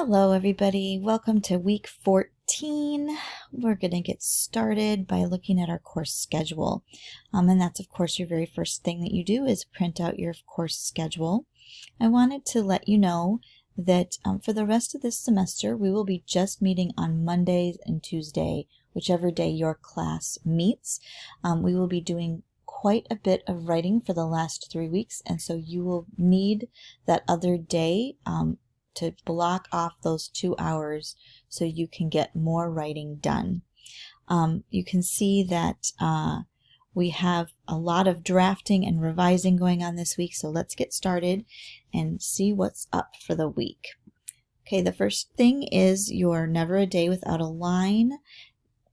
Hello everybody, welcome to week 14. We're going to get started by looking at our course schedule. And that's of course your very first thing that you do is print out your course schedule. I wanted to let you know that for the rest of this semester we will be just meeting on Mondays and Tuesday, whichever day your class meets. We will be doing quite a bit of writing for the last 3 weeks, and so you will need that other day to block off those 2 hours so you can get more writing done. You can see that we have a lot of drafting and revising going on this week, so let's get started and see what's up for the week. Okay, the first thing is your Never a Day Without a Line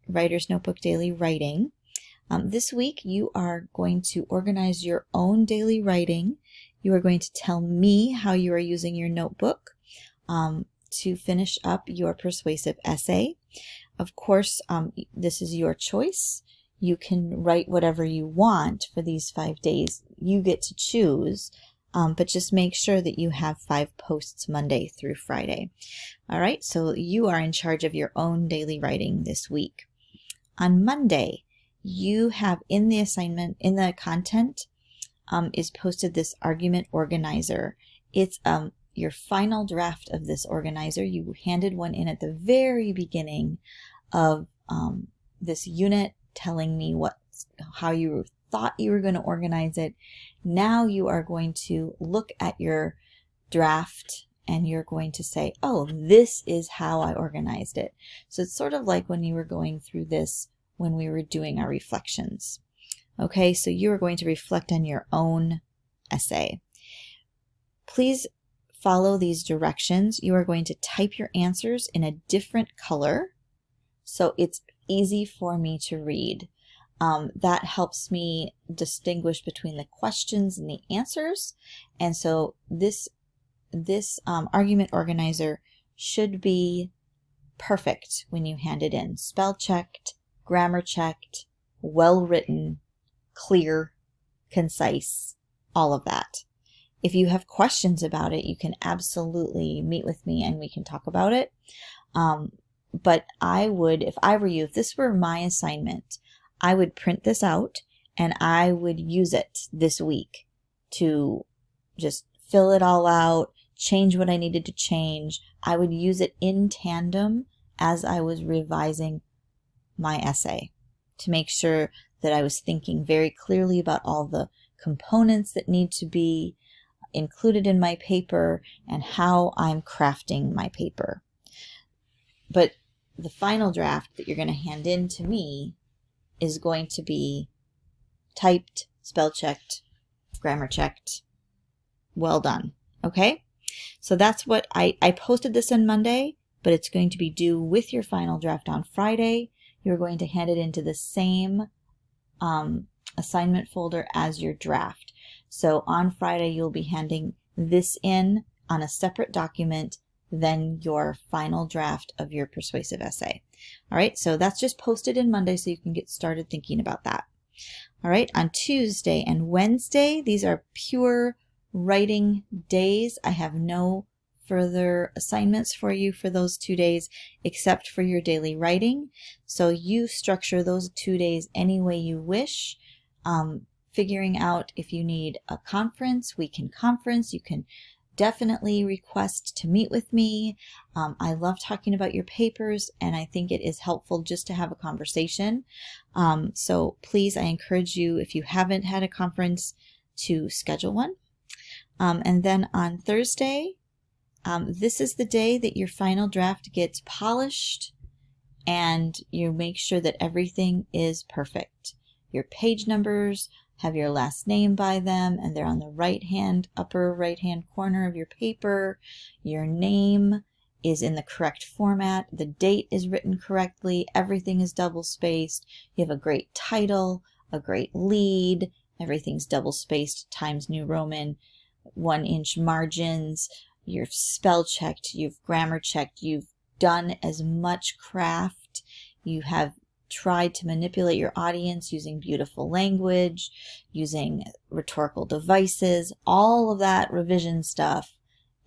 Writer's Notebook Daily Writing. This week you are going to organize your own daily writing. You are going to tell me how you are using your notebook to finish up your persuasive essay. Of course, this is your choice. You can write whatever you want for these 5 days. You get to choose, but just make sure that you have 5 posts Monday through Friday. All right, so you are in charge of your own daily writing this week. On Monday, you have in the assignment, in the content, is posted this argument organizer. It's your final draft of this organizer. You handed one in at the very beginning of this unit, telling me how you thought you were going to organize it. Now you are going to look at your draft and you're going to say, oh, this is how I organized it. So it's sort of like when you were going through this when we were doing our reflections. Okay, so you are going to reflect on your own essay. Please follow these directions. You are going to type your answers in a different color so it's easy for me to read. That helps me distinguish between the questions and the answers. And so this argument organizer should be perfect when you hand it in. Spell checked, grammar checked, well written, clear, concise, all of that. If you have questions about it, you can absolutely meet with me and we can talk about it. But I would, if I were you, if this were my assignment, I would print this out and I would use it this week to just fill it all out, change what I needed to change. I would use it in tandem as I was revising my essay to make sure that I was thinking very clearly about all the components that need to be included in my paper and how I'm crafting my paper. But the final draft that you're going to hand in to me is going to be typed, spell checked, grammar checked, well done. Okay? So that's what I posted this on Monday, but it's going to be due with your final draft on Friday. You're going to hand it into the same assignment folder as your draft. So on Friday, you'll be handing this in on a separate document than your final draft of your persuasive essay. All right, so that's just posted in Monday so you can get started thinking about that. All right, on Tuesday and Wednesday, these are pure writing days. I have no further assignments for you for those 2 days except for your daily writing. So you structure those 2 days any way you wish. Figuring out if you need a conference, we can conference. You can definitely request to meet with me. I love talking about your papers, and I think it is helpful just to have a conversation. So please, I encourage you, if you haven't had a conference, to schedule one. And then on Thursday, this is the day that your final draft gets polished and you make sure that everything is perfect. Your page numbers have your last name by them, and they're on the upper right hand corner of your paper. Your name is in the correct format. The date is written correctly. Everything is double spaced. You have a great title, a great lead. Everything's double spaced, Times New Roman, 1-inch margins. You've spell checked. You've grammar checked. You've done as much craft. You have tried to manipulate your audience using beautiful language, using rhetorical devices. All of that revision stuff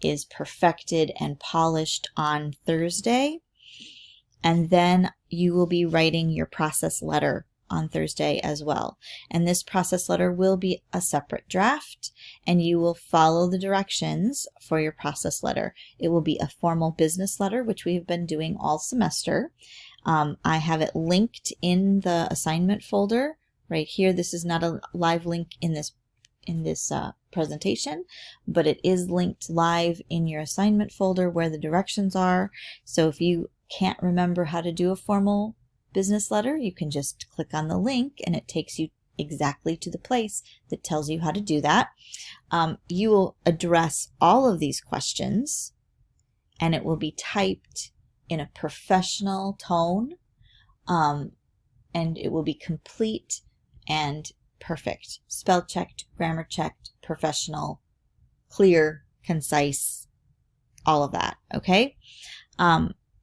is perfected and polished on Thursday. And then you will be writing your process letter on Thursday as well. And this process letter will be a separate draft, and you will follow the directions for your process letter. It will be a formal business letter, which we've been doing all semester. I have it linked in the assignment folder right here. This is not a live link in this presentation, but it is linked live in your assignment folder where the directions are. So if you can't remember how to do a formal business letter, you can just click on the link and it takes you exactly to the place that tells you how to do that. You will address all of these questions, and it will be typed in a professional tone, and it will be complete and perfect. Spell checked, grammar checked, professional, clear, concise, all of that, okay?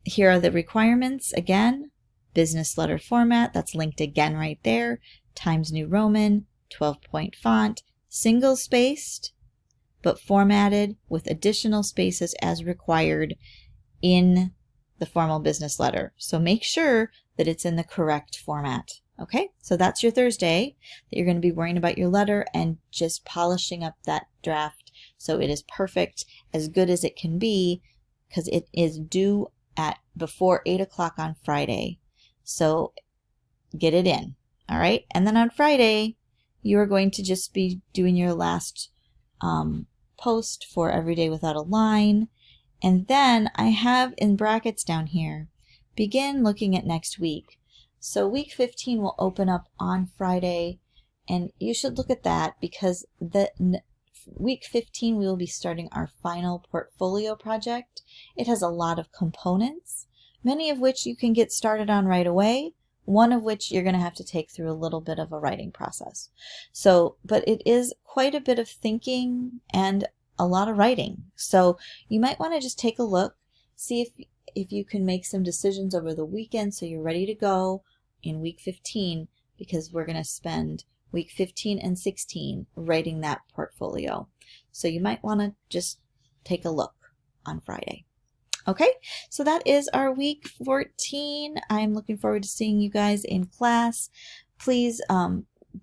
Here are the requirements again. Business letter format, that's linked again right there. Times New Roman, 12-point font, single spaced, but formatted with additional spaces as required in the formal business letter. So make sure that it's in the correct format. Okay, so that's your Thursday that you're going to be worrying about your letter and just polishing up that draft so it is perfect, as good as it can be, because it is due at before 8 o'clock on Friday. So get it in. All right. And then on Friday, you are going to just be doing your last post for Every Day Without a Line. And then I have in brackets down here, begin looking at next week. So week 15 will open up on Friday, and you should look at that because week 15 we will be starting our final portfolio project. It has a lot of components, many of which you can get started on right away, one of which you're going to have to take through a little bit of a writing process. So, but it is quite a bit of thinking and a lot of writing. So you might want to just take a look, see if you can make some decisions over the weekend so you're ready to go in week 15, because we're going to spend week 15 and 16 writing that portfolio. So you might want to just take a look on Friday. Okay, so that is our week 14. I'm looking forward to seeing you guys in class. Please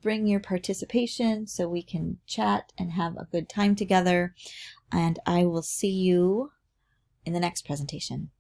bring your participation so we can chat and have a good time together. And I will see you in the next presentation.